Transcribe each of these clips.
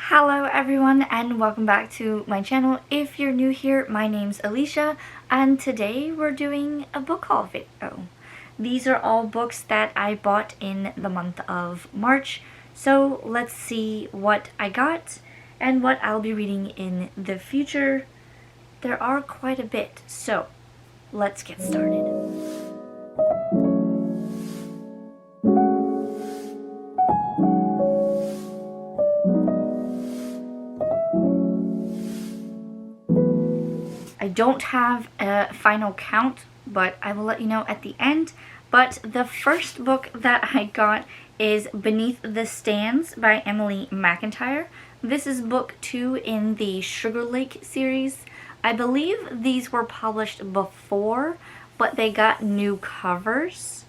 Hello everyone and welcome back to my channel. If you're new here, my name's Alicia and today we're doing a book haul video. These are all books that I bought in the month of March, so let's see what I got and what I'll be reading in the future. There are quite a bit, so let's get started. I don't have a final count, but I will let you know at the end. But the first book that I got is Beneath the Stands by Emily McIntire. This is book 2 in the Sugar Lake series. I believe these were published before, but they got new covers.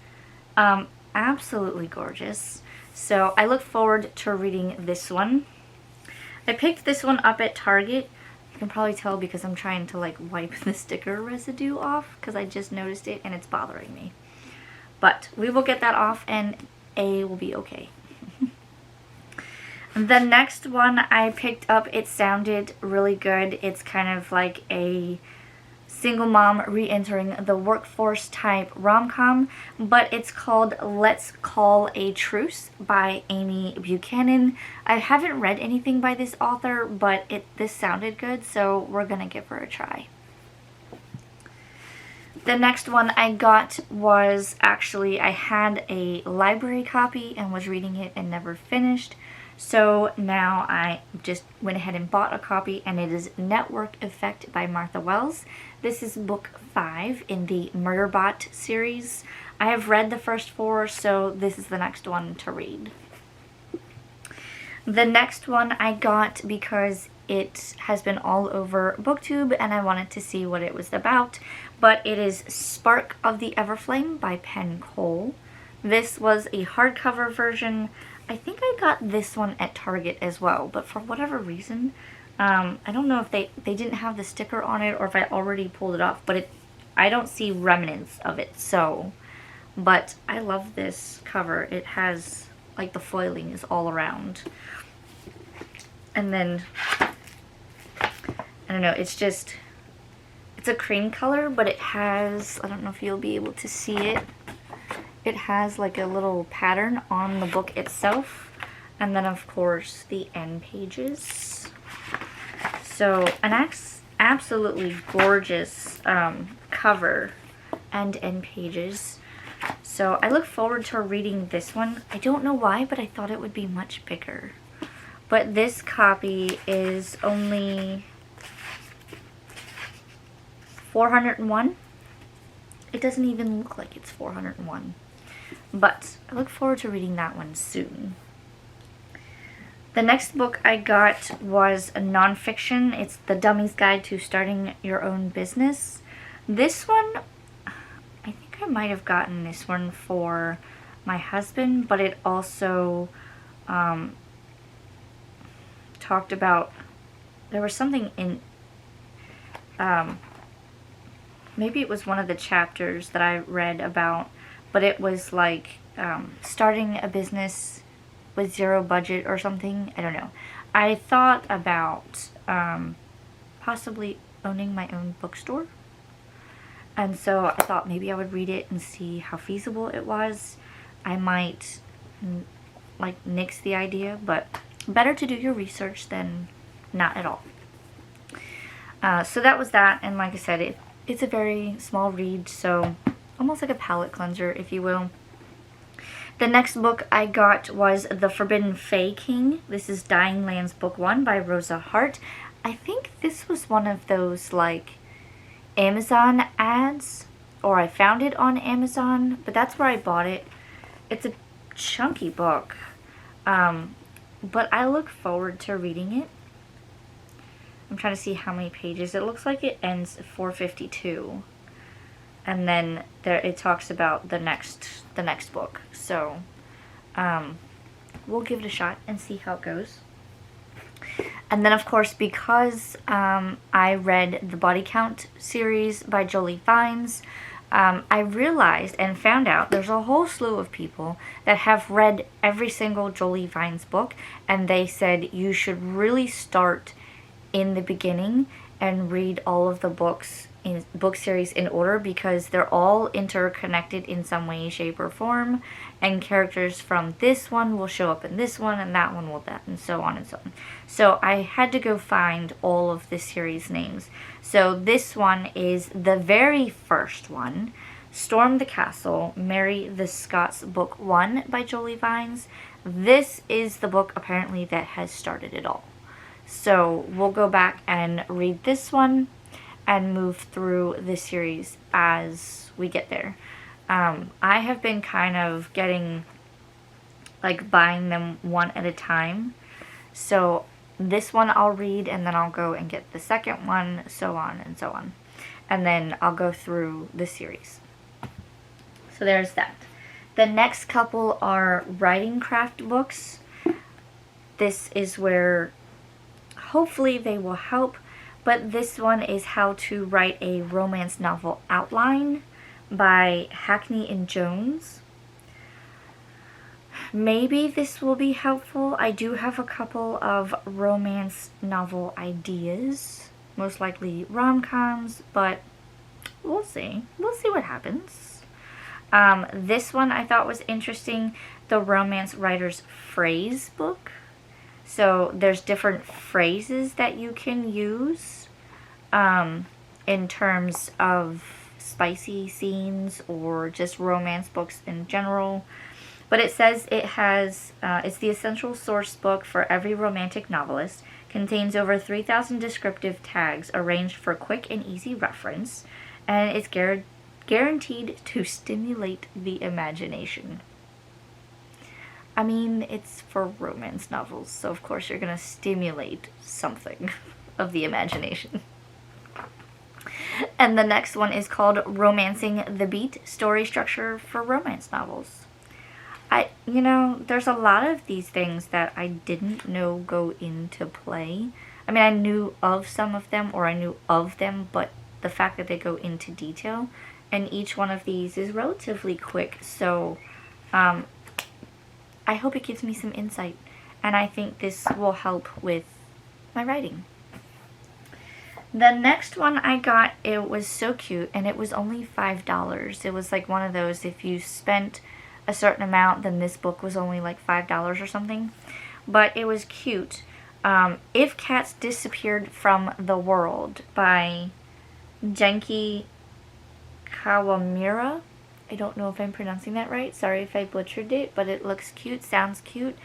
Absolutely gorgeous. So I look forward to reading this one. I picked this one up at Target. You can probably tell because I'm trying to like wipe the sticker residue off because I just noticed it and it's bothering me. But we will get that off and A will be okay. The next one I picked up, it sounded really good. It's kind of like a single mom re-entering the workforce type rom-com, but it's called Let's Call a Truce by Amy Buchanan. I haven't read anything by this author, but this sounded good, so we're gonna give her a try. The next one I got was actually, I had a library copy and was reading it and never finished. So now I just went ahead and bought a copy, and it is Network Effect by Martha Wells. This is book 5 in the Murderbot series. I have read the first 4, so this is the next one to read. The next one I got because it has been all over BookTube and I wanted to see what it was about, but it is Spark of the Everflame by Penn. This was a hardcover version. I think I got this one at Target as well, but for whatever reason, I don't know if they didn't have the sticker on it or if I already pulled it off, but I don't see remnants of it, so. But I love this cover. It has, like, the foiling is all around. And then, I don't know, it's a cream color, but it has, I don't know if you'll be able to see it. It has like a little pattern on the book itself, and then of course the end pages. So an absolutely gorgeous cover and end pages. So I look forward to reading this one. I don't know why, but I thought it would be much bigger. But this copy is only 401. It doesn't even look like it's 401. But I look forward to reading that one soon. The next book I got was a nonfiction. It's The Dummies Guide to Starting Your Own Business. This one, I think I might have gotten this one for my husband, but it also talked about, there was something in, maybe it was one of the chapters that I read about, but it was like starting a business with zero budget or something. I don't know. I thought about possibly owning my own bookstore. And so I thought maybe I would read it and see how feasible it was. I might like nix the idea, but better to do your research than not at all. So that was that, and like I said, it's a very small read, so almost like a palate cleanser, if you will. The next book I got was The Forbidden Fae King. This is Dying Lands Book 1 by Rosa. I think this was one of those like Amazon ads, or I found it on Amazon, but that's where I bought it. It's a chunky book, but I look forward to reading it. I'm trying to see how many pages. It looks like it ends at 452. And then there it talks about the next book. So we'll give it a shot and see how it goes. And then of course, because I read the Body Count series by Jolie, I realized and found out there's a whole slew of people that have read every single Jolie Vine's book, and they said you should really start in the beginning and read all of the books in book series in order, because they're all interconnected in some way, shape, or form, and characters from this one will show up in this one, and that one will that, and so on and so on. So I had to go find all of the series names. So this one is the very first one, Storm the Castle, Mary the Scots, Book 1 by Jolie Vines. This is the book apparently that has started it all. So we'll go back and read this one and move through the series as we get there. I have been kind of getting, like, buying them one at a time. So this one I'll read, and then I'll go and get the second one, so on and so on. And then I'll go through the series. So there's that. The next couple are writing craft books. This is where hopefully they will help. But this one is How to Write a Romance Novel Outline by Hackney and Jones. Maybe this will be helpful. I do have a couple of romance novel ideas. Most likely rom-coms, but we'll see. We'll see what happens. This one I thought was interesting. The Romance Writer's Phrase book. So there's different phrases that you can use in terms of spicy scenes or just romance books in general. But it says it has, it's the essential source book for every romantic novelist. Contains over 3,000 descriptive tags arranged for quick and easy reference. And it's guaranteed to stimulate the imagination. I mean, it's for romance novels, so of course you're going to stimulate something of the imagination. And the next one is called Romancing the Beat, Story Structure for Romance Novels. There's a lot of these things that I didn't know go into play. I mean, I knew of some of them, or I knew of them, but the fact that they go into detail, and each one of these is relatively quick, so I hope it gives me some insight, and I think this will help with my writing. The next one I got, it was so cute, and it was only $5. It was like one of those, if you spent a certain amount, then this book was only like $5 or something. But it was cute. If Cats Disappeared from the World by Genki Kawamura. I don't know if I'm pronouncing that right. Sorry if I butchered it, but it looks cute, sounds cute,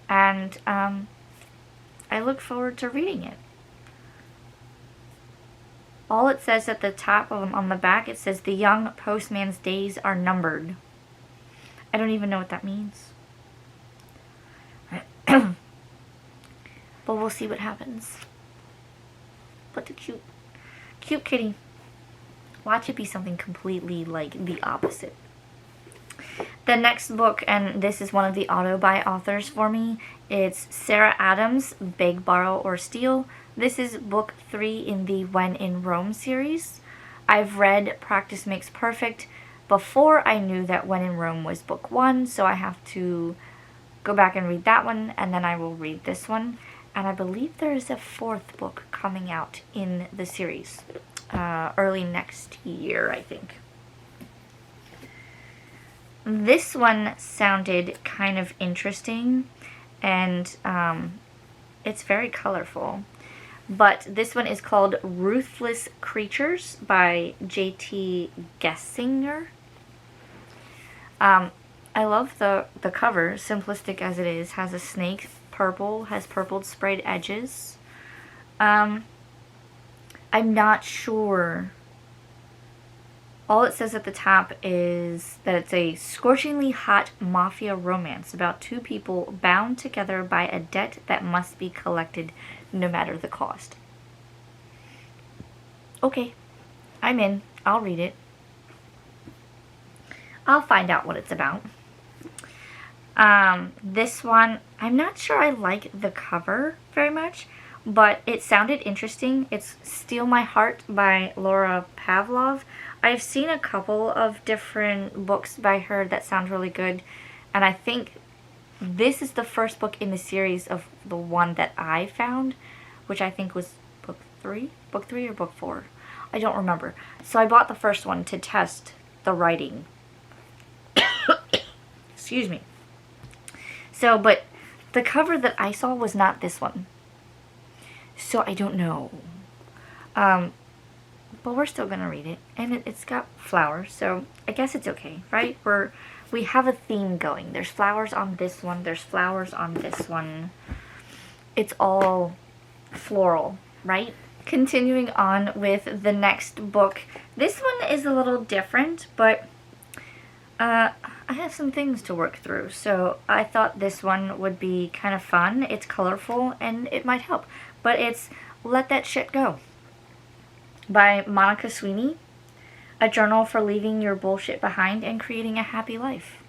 and I look forward to reading it. All it says at the top on the back, it says the young postman's days are numbered. I don't even know what that means. But we'll see what happens. But the cute kitty. Watch it be something completely like the opposite. The next book, and this is one of the auto-buy authors for me, it's Sarah Adams' Beg, Borrow, or Steal. This is book 3 in the When in Rome series. I've read Practice Makes Perfect before I knew that When in Rome was book 1, so I have to go back and read that one, and then I will read this one. And I believe there is a 4th book coming out in the series. Early next year, I think. This one sounded kind of interesting, and it's very colorful. But this one is called Ruthless Creatures by J.T. Geissinger. I love the cover, simplistic as it is. Has a snake, purple, has purpled sprayed edges. I'm not sure. All it says at the top is that it's a scorchingly hot mafia romance about 2 people bound together by a debt that must be collected no matter the cost. Okay, I'm in. I'll read it. I'll find out what it's about. This one, I'm not sure I like the cover very much, but it sounded interesting. It's Steal My Heart by Laura Pavlov. I've seen a couple of different books by her that sound really good, and I think this is the first book in the series of the one that I found, which I think was book 3 or book 4. I don't remember. So I bought the first one to test the writing. Excuse me. So, but the cover that I saw was not this one. So I don't know. But we're still gonna read it. And it's got flowers, so I guess it's okay, right? We have a theme going. There's flowers on this one. There's flowers on this one. It's all floral, right? Continuing on with the next book. This one is a little different, but I have some things to work through, so I thought this one would be kind of fun. It's colorful, and it might help. But it's Let That Shit Go by Monica Sweeney. A journal for leaving your bullshit behind and creating a happy life.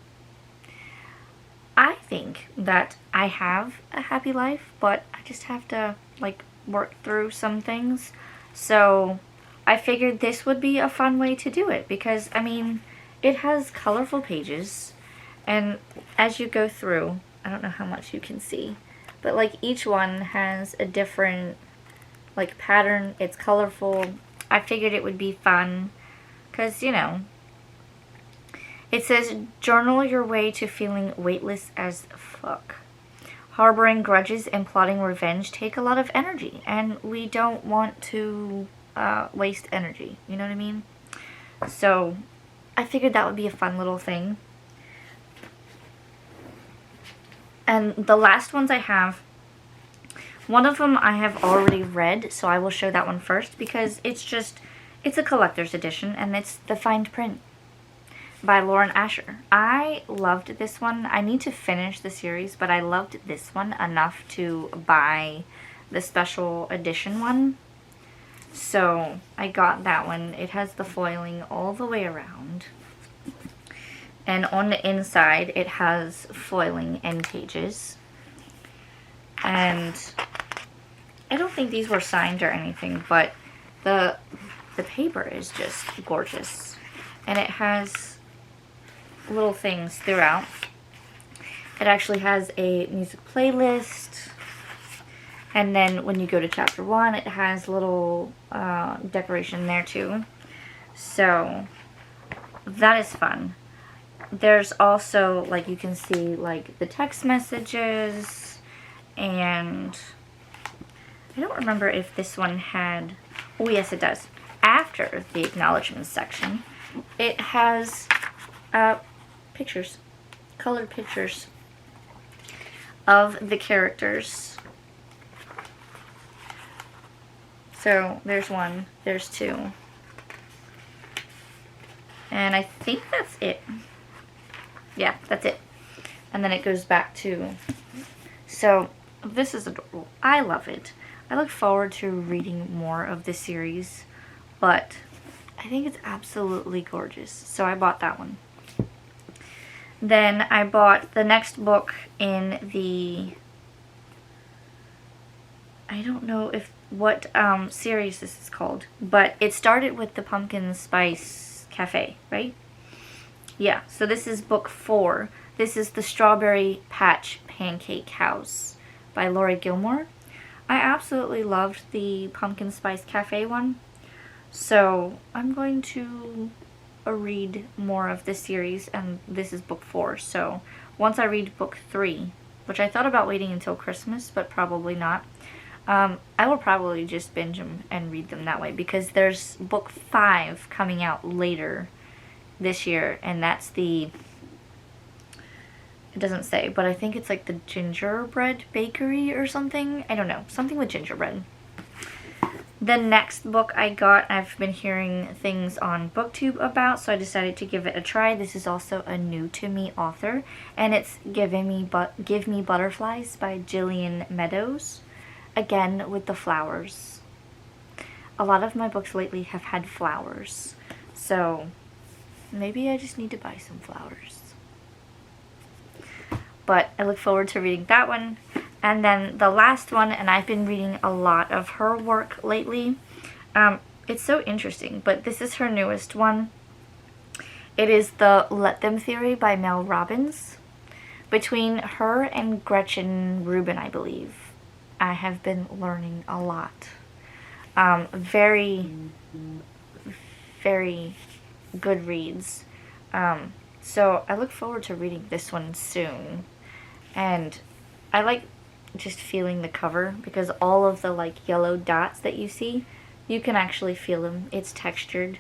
I think that I have a happy life, but I just have to, like, work through some things. So I figured this would be a fun way to do it because, I mean, it has colorful pages, and as you go through, I don't know how much you can see, but like each one has a different like pattern. It's colorful. I figured it would be fun because, you know, it says journal your way to feeling weightless as fuck. Harboring grudges and plotting revenge take a lot of energy, and we don't want to waste energy, you know what I mean? So I figured that would be a fun little thing. And the last ones I have, one of them I have already read, so I will show that one first because it's a collector's edition, and it's The Fine Print by Lauren Asher. I loved this one. I need to finish the series, but I loved this one enough to buy the special edition one. So I got that one. It has the foiling all the way around. And on the inside, it has foiling end pages. And I don't think these were signed or anything, but the paper is just gorgeous. And it has little things throughout. It actually has a music playlist. And then when you go to chapter 1, it has little decoration there too. So that is fun. There's also, like, you can see, like, the text messages, and I don't remember if this one had, oh yes it does. After the acknowledgments section, it has pictures, colored pictures of the characters. So there's one, there's 2, and I think that's it. Yeah, that's it. And then it goes back to, so this is adorable. I love it. I look forward to reading more of this series, but I think it's absolutely gorgeous. So I bought that one. Then I bought the next book in the, I don't know if what series this is called, but it started with the Pumpkin Spice Cafe, right? Yeah, so this is book 4. This is the Strawberry Patch Pancake House by Laurie Gilmore. I absolutely loved the Pumpkin Spice Cafe one, so I'm going to read more of this series, and this is book 4. So once I read book 3, which I thought about waiting until Christmas, but probably not, I will probably just binge them and read them that way, because there's book 5 coming out later this year, and that's the, it doesn't say, but I think it's like the gingerbread bakery or something. I don't know, something with gingerbread. The next book I got, I've been hearing things on BookTube about, so I decided to give it a try. This is also a new to me author, and it's Give Me Butterflies by Jillian Meadows. Again, with the flowers. A lot of my books lately have had flowers, so maybe I just need to buy some flowers. But I look forward to reading that one. And then the last one, and I've been reading a lot of her work lately. It's so interesting, but this is her newest one. It is the Let Them Theory by Mel Robbins. Between her and Gretchen Rubin, I believe, I have been learning a lot. Very, very good reads. So I look forward to reading this one soon. And I like just feeling the cover because all of the like yellow dots that you see, you can actually feel them. It's textured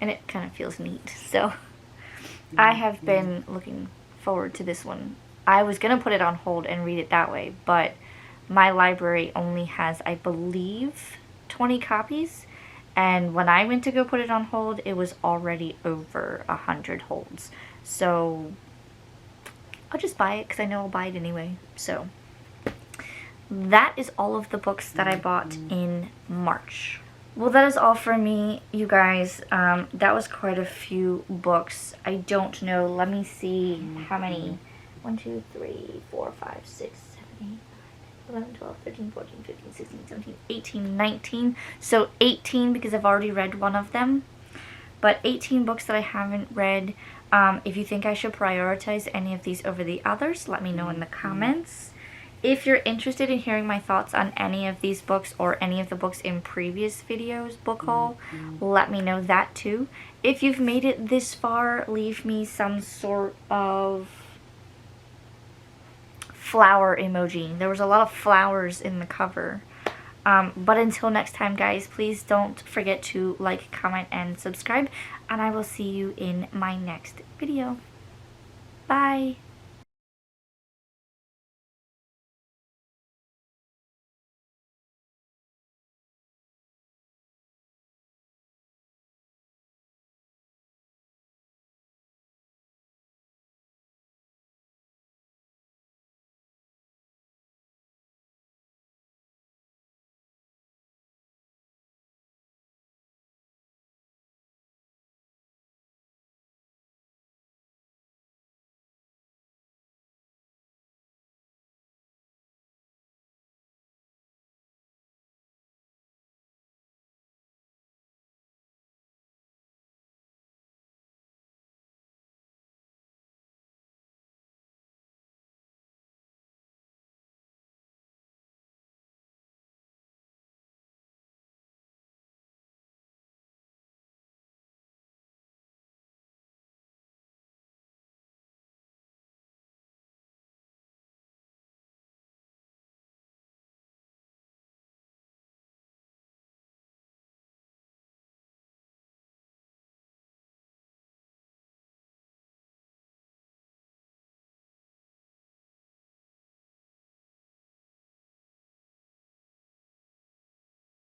and it kind of feels neat. So I have been looking forward to this one. I was gonna put it on hold and read it that way, but my library only has, I believe, 20 copies, and when I went to go put it on hold, it was already over 100 holds. So I'll just buy it because I know I'll buy it anyway. So that is all of the books that I bought in March. Well, that is all for me, you guys. That was quite a few books. I don't know. Let me see how many. 1, 2, 3, 4, 5, 6, 7, 8, 9, 11, 12, 13, 14, 15, 16, 17, 18, 19. So 18 because I've already read one of them. But 18 books that I haven't read. If you think I should prioritize any of these over the others, let me know in the comments. If you're interested in hearing my thoughts on any of these books or any of the books in previous videos book haul, let me know that too. If you've made it this far, leave me some sort of flower emoji. There was a lot of flowers in the cover. But until next time, guys, please don't forget to like, comment, and subscribe. And I will see you in my next video. Bye!